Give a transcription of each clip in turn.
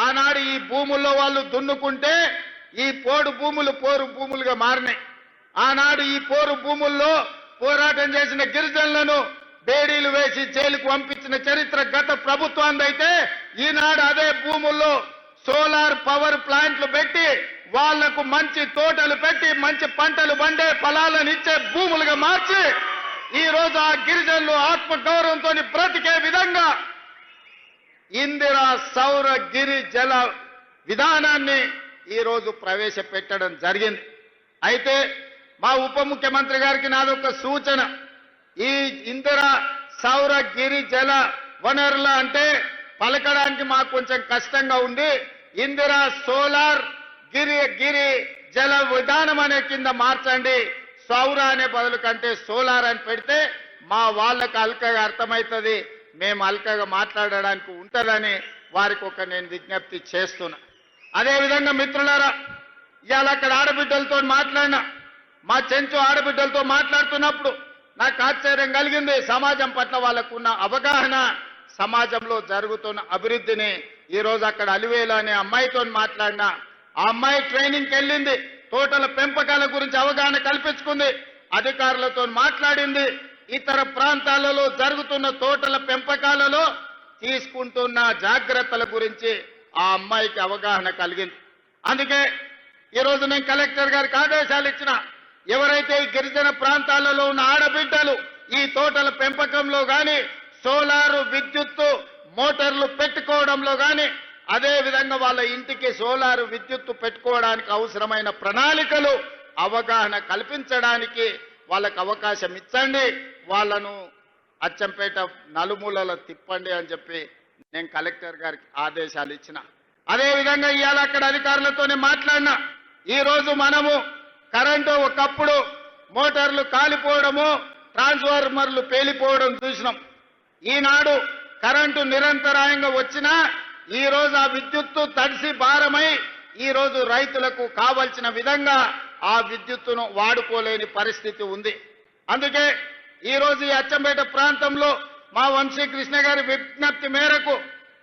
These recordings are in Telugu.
ఆనాడు ఈ భూముల్లో వాళ్ళు దున్నుకుంటే ఈ పోడు భూములు పోరు భూములుగా మారినాయి. ఆనాడు ఈ పోరు భూముల్లో పోరాటం చేసిన గిరిజనులను బేడీలు వేసి జైలుకు పంపించిన చరిత్ర గత ప్రభుత్వానిదైతే ఈనాడు అదే భూముల్లో సోలార్ పవర్ ప్లాంట్లు పెట్టి వాళ్లకు మంచి తోటలు పెట్టి మంచి పంటలు పండే ఫలాలను ఇచ్చే భూములుగా మార్చి ఈ రోజు ఆ గిరిజనులు ఆత్మగౌరవంతో బ్రతికే విధంగా ఇందిరా సౌర గిరి జల విధానాన్ని ఈ రోజు ప్రవేశపెట్టడం జరిగింది. అయితే మా ఉప ముఖ్యమంత్రి గారికి నాదొక సూచన. ఈ ఇందిరా సౌర గిరి జల వనరుల అంటే పలకడానికి మాకు కొంచెం కష్టంగా ఉంది. ఇందిరా సోలార్ గిరి జల విధానం అనే కింద మార్చండి. సౌర అనే బదులు కంటే సోలార్ అని పెడితే మా వాళ్ళకు అల్కగా అర్థమవుతుంది, మేము అల్కగా మాట్లాడడానికి ఉంటుందని వారికి నేను విజ్ఞప్తి చేస్తున్నా. అదేవిధంగా మిత్రులారా, ఇవాళ అక్కడ ఆడబిడ్డలతో మాట్లాడినా, మా చెంచు ఆడబిడ్డలతో మాట్లాడుతున్నప్పుడు నాకు ఆశ్చర్యం కలిగింది. సమాజం పట్ల వాళ్ళకున్న అవగాహన, సమాజంలో జరుగుతున్న అభివృద్ధిని ఈరోజు అక్కడ అలివేలు అనే అమ్మాయితో మాట్లాడినా, ఆ అమ్మాయి ట్రైనింగ్కి వెళ్ళింది, తోటల పెంపకాల గురించి అవగాహన కల్పించుకుంది, అధికారులతో మాట్లాడింది, ఇతర ప్రాంతాలలో జరుగుతున్న తోటల పెంపకాలలో తీసుకుంటున్న జాగ్రత్తల గురించి ఆ అమ్మాయికి అవగాహన కలిగింది. అందుకే ఈరోజు నేను కలెక్టర్ గారికి ఆదేశాలు ఇచ్చిన, ఎవరైతే ఈ గిరిజన ప్రాంతాలలో ఉన్న ఆడబిడ్డలు ఈ తోటల పెంపకంలో కానీ సోలారు విద్యుత్తు మోటార్లు పెట్టుకోవడంలో కానీ అదేవిధంగా వాళ్ళ ఇంటికి సోలారు విద్యుత్తు పెట్టుకోవడానికి అవసరమైన ప్రణాళికలు అవగాహన కల్పించడానికి వాళ్ళకు అవకాశం ఇచ్చండి, వాళ్ళను అచ్చంపేట నలుమూలలో తిప్పండి అని చెప్పి నేను కలెక్టర్ గారికి ఆదేశాలు ఇచ్చిన. అదేవిధంగా ఇవాళ అక్కడ అధికారులతోనే మాట్లాడినా. ఈరోజు మనము కరెంటు ఒకప్పుడు మోటార్లు కాలిపోవడము, ట్రాన్స్ఫార్మర్లు పేలిపోవడం చూసినాం. ఈనాడు కరెంటు నిరంతరాయంగా వచ్చినా ఈరోజు ఆ విద్యుత్తు తడిసి భారమై ఈరోజు రైతులకు కావలసిన విధంగా ఆ విద్యుత్తును వాడుకోలేని పరిస్థితి ఉంది. అందుకే ఈరోజు ఈ అచ్చంపేట ప్రాంతంలో మా వంశీకృష్ణ గారి విజ్ఞప్తి మేరకు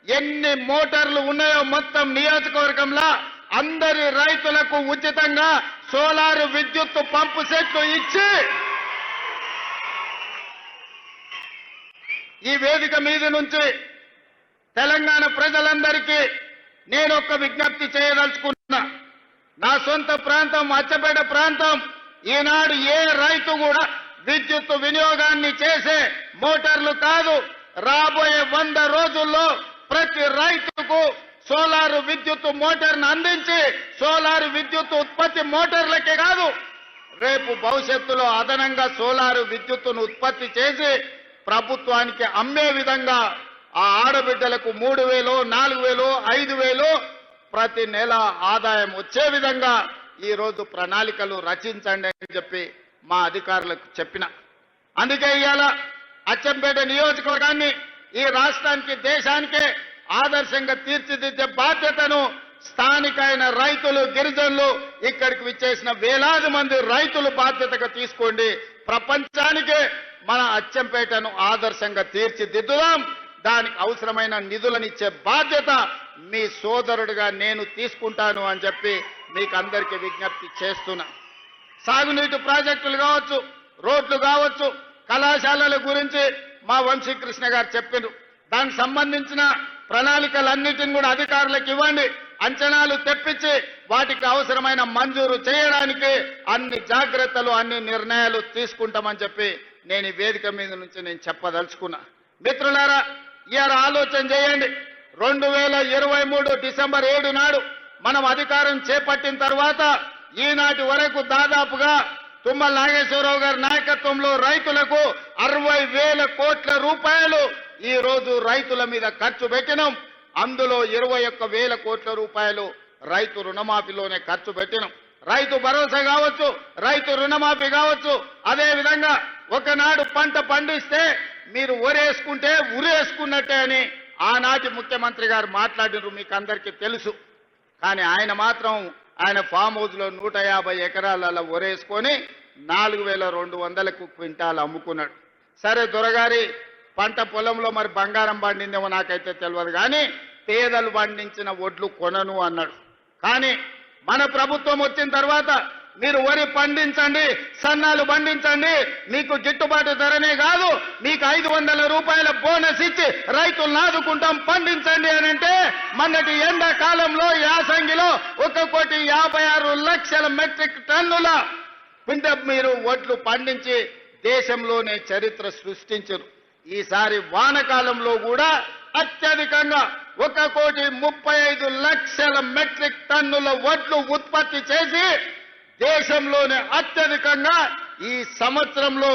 ఎన్ని మోటార్లు ఉన్నాయో మొత్తం నియోజకవర్గంలో అందరి రైతులకు ఉచితంగా సోలారు విద్యుత్తు పంపు సెట్లు ఇచ్చి ఈ వేదిక మీద నుంచి తెలంగాణ ప్రజలందరికీ నేను ఒక విజ్ఞప్తి చేయదలుచుకున్నా. నా సొంత ప్రాంతం అచ్చంపేట ప్రాంతం, ఈనాడు ఏ రైతు కూడా విద్యుత్ వినియోగాన్ని చేసే మోటార్లు కాదు, రాబోయే 100 రోజుల్లో ప్రతి రైతుకు సోలారు విద్యుత్ మోటార్ను అందించి సోలారు విద్యుత్ ఉత్పత్తి మోటార్లకే కాదు, రేపు భవిష్యత్తులో అదనంగా సోలారు విద్యుత్తును ఉత్పత్తి చేసి ప్రభుత్వానికి అమ్మే విధంగా ఆ ఆడబిడ్డలకు 3,000, 4,000, 5,000 ప్రతి నెల ఆదాయం వచ్చే విధంగా ఈరోజు ప్రణాళికలు రచించండి అని చెప్పి మా అధికారులకు చెప్పిన. అందుకే ఇవాళ అచ్చంపేట నియోజకవర్గాన్ని ఈ రాష్ట్రానికి దేశానికే ఆదర్శంగా తీర్చిదిద్దే బాధ్యతను స్థానికైన రైతులు గిరిజనులు ఇక్కడికి విచ్చేసిన వేలాది మంది రైతులు బాధ్యతగా తీసుకోండి. ప్రపంచానికే మన అచ్చంపేటను ఆదర్శంగా తీర్చిదిద్దుదాం. దానికి అవసరమైన నిధులనిచ్చే బాధ్యత మీ సోదరుడిగా నేను తీసుకుంటాను అని చెప్పి మీకు అందరికీ విజ్ఞప్తి చేస్తున్నా. సాగునీటి ప్రాజెక్టులు కావచ్చు, రోడ్లు కావచ్చు, కళాశాలల గురించి మా వంశీకృష్ణ గారు చెప్పారు. దానికి సంబంధించిన ప్రణాళికలన్నిటిని కూడా అధికారులకు ఇవ్వండి, అంచనాలు తెప్పించి వాటికి అవసరమైన మంజూరు చేయడానికి అన్ని జాగ్రత్తలు అన్ని నిర్ణయాలు తీసుకుంటామని చెప్పి నేను ఈ వేదిక మీద నుంచి నేను చెప్పదలుచుకున్నా. మిత్రులారా, ఇవాళ ఆలోచన చేయండి. 2023 డిసెంబర్ 7 నాడు మనం అధికారం చేపట్టిన తర్వాత ఈనాటి వరకు దాదాపుగా తుమ్మల నాగేశ్వరరావు గారి నాయకత్వంలో రైతులకు 60,000 కోట్ల రూపాయలు ఈ రోజు రైతుల మీద ఖర్చు పెట్టినాం. అందులో 21,000 కోట్ల రూపాయలు రైతు రుణమాఫీలోనే ఖర్చు పెట్టినాం. రైతు భరోసా కావచ్చు, రైతు రుణమాఫీ కావచ్చు. అదేవిధంగా ఒకనాడు పంట పండిస్తే మీరు ఒరేసుకుంటే ఉరేసుకున్నట్టే అని ఆనాటి ముఖ్యమంత్రి గారు మాట్లాడినారు, మీకు అందరికీ తెలుసు. కానీ ఆయన మాత్రం ఆయన ఫామ్ హౌస్లో 150 ఎకరాలలో ఒరేసుకొని 4,200 క్వింటాలు అమ్ముకున్నాడు. సరే, దొరగారి పంట పొలంలో మరి బంగారం పండిందేమో నాకైతే తెలియదు, కానీ పేదలు పండించిన వడ్లు కొనను అన్నాడు. కానీ మన ప్రభుత్వం వచ్చిన తర్వాత మీరు వరి పండించండి, సన్నాలు పండించండి, మీకు గిట్టుబాటు ధరనే కాదు మీకు 500 రూపాయల బోనస్ ఇచ్చి రైతులను ఆదుకుంటాం, పండించండి అని అంటే మొన్నటి ఎండాకాలంలో యాసంగిలో 1,56,00,000 మెట్రిక్ టన్నుల మీరు వడ్లు పండించి దేశంలోనే చరిత్ర సృష్టించరు. ఈసారి వానకాలంలో కూడా అత్యధికంగా 1,35,00,000 మెట్రిక్ టన్నుల వడ్లు ఉత్పత్తి చేసి దేశంలోనే అత్యధికంగా ఈ సంవత్సరంలో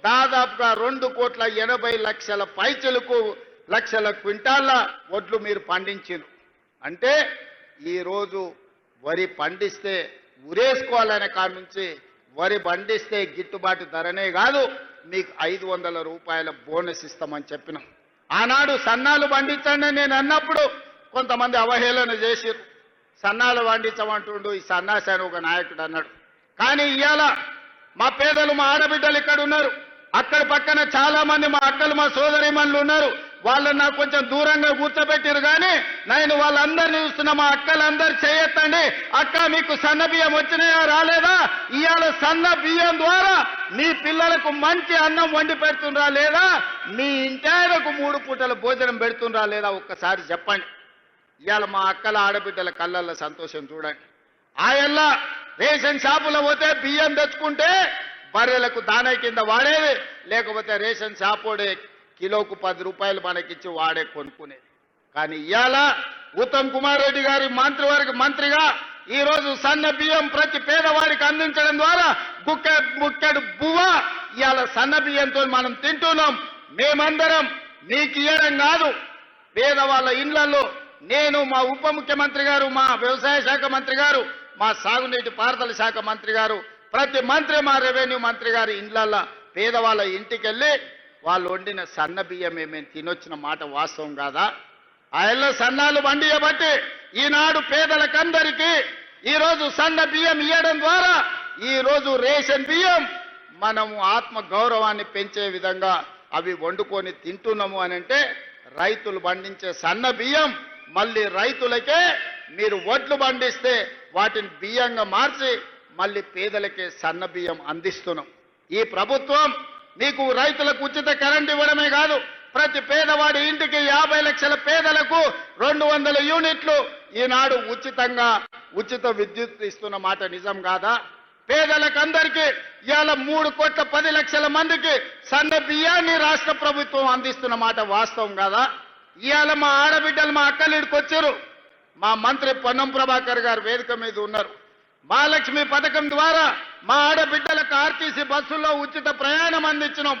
దాదాపుగా 2,80,00,000 పైచలకు లక్షల క్వింటాళ్ల వడ్లు మీరు పండించారు. అంటే ఈరోజు వరి పండిస్తే ఉరేసుకోవాలనే కామించి వరి పండిస్తే గిట్టుబాటు ధరనే కాదు మీకు 500 రూపాయల బోనస్ ఇస్తామని చెప్పినాం. ఆనాడు సన్నాలు పండించండి నేను అన్నప్పుడు కొంతమంది అవహేళన చేసిరు. సన్నాలు పండించమంటుండు ఈ సన్నాసి అని ఒక నాయకుడు అన్నాడు. కానీ ఇవాళ మా పేదలు మా ఆడబిడ్డలు ఇక్కడ ఉన్నారు, అక్కడ పక్కన చాలా మంది మా అక్కలు మా సోదరిమణులు ఉన్నారు. వాళ్ళని నాకు కొంచెం దూరంగా కూర్చోబెట్టారు. కానీ నేను వాళ్ళందరినీ చూస్తున్నా. మా అక్కలందరూ చేయొద్దండి, అక్క మీకు సన్న బియ్యం వచ్చినాయా రాలేదా, ఇవాళ సన్న బియ్యం ద్వారా మీ పిల్లలకు మంచి అన్నం వండి పెడుతుండ్రా లేదా, మీ ఇంటాయనకు 3 పూటల భోజనం పెడుతుండ్రా లేదా ఒక్కసారి చెప్పండి. ఇవాళ మా అక్కల ఆడబిడ్డల కళ్ళల్లో సంతోషం చూడండి. ఆయల్లా రేషన్ షాపులో పోతే బియ్యం తెచ్చుకుంటే బర్రెలకు దానా కింద వాడేది, లేకపోతే రేషన్ షాపోడే కిలోకు 10 రూపాయలు మనకిచ్చి వాడే కొనుక్కునేది. కానీ ఇవాళ ఉత్తమ్ కుమార్ రెడ్డి గారి మంత్రిగా ఈరోజు సన్న బియ్యం ప్రతి పేదవాడికి అందించడం ద్వారా బుక్కెడు బువ్వ ఇవాళ సన్న బియ్యంతో మనం తింటున్నాం. మేమందరం మీకు ఇవ్వడం కాదు, పేదవాళ్ళ ఇళ్లలో నేను, మా ఉప ముఖ్యమంత్రి గారు, మా వ్యవసాయ శాఖ మంత్రి గారు, మా సాగునీటి పారుదల శాఖ మంత్రి గారు, ప్రతి మంత్రి, మా రెవెన్యూ మంత్రి గారు ఇండ్లల్లో పేదవాళ్ళ ఇంటికి వెళ్ళి వాళ్ళు వండిన సన్న బియ్యం మేము తినొచ్చిన మాట వాస్తవం కాదా? ఆయల్లో సన్నాలు వండియబట్టి ఈనాడు పేదలకందరికీ ఈరోజు సన్న బియ్యం ఇవ్వడం ద్వారా ఈరోజు రేషన్ బియ్యం మనము ఆత్మ గౌరవాన్ని పెంచే విధంగా అవి వండుకొని తింటున్నాము అని అంటే రైతులు పండించే సన్న బియ్యం మళ్ళీ రైతులకే మీరు వడ్లు పండిస్తే వాటిని బియ్యంగా మార్చి మళ్ళీ పేదలకే సన్న బియ్యం అందిస్తున్నాం. ఈ ప్రభుత్వం మీకు రైతులకు ఉచిత కరెంట్ ఇవ్వడమే కాదు, ప్రతి పేదవాడి ఇంటికి 50 లక్షల పేదలకు 200 యూనిట్లు ఈనాడు ఉచితంగా ఉచిత విద్యుత్ ఇస్తున్న మాట నిజం కాదా? పేదలకందరికీ ఇవాళ 3,10,00,000 మందికి సన్న బియ్యాన్ని రాష్ట్ర ప్రభుత్వం అందిస్తున్న మాట వాస్తవం కాదా? ఇవాళ మా ఆడబిడ్డలు మా అక్కలిడికి వచ్చారు. మా మంత్రి పొన్నం ప్రభాకర్ గారు వేదిక మీద ఉన్నారు. మహాలక్ష్మి పథకం ద్వారా మా ఆడబిడ్డలకు ఆర్టీసీ బస్సుల్లో ఉచిత ప్రయాణం అందించినాం.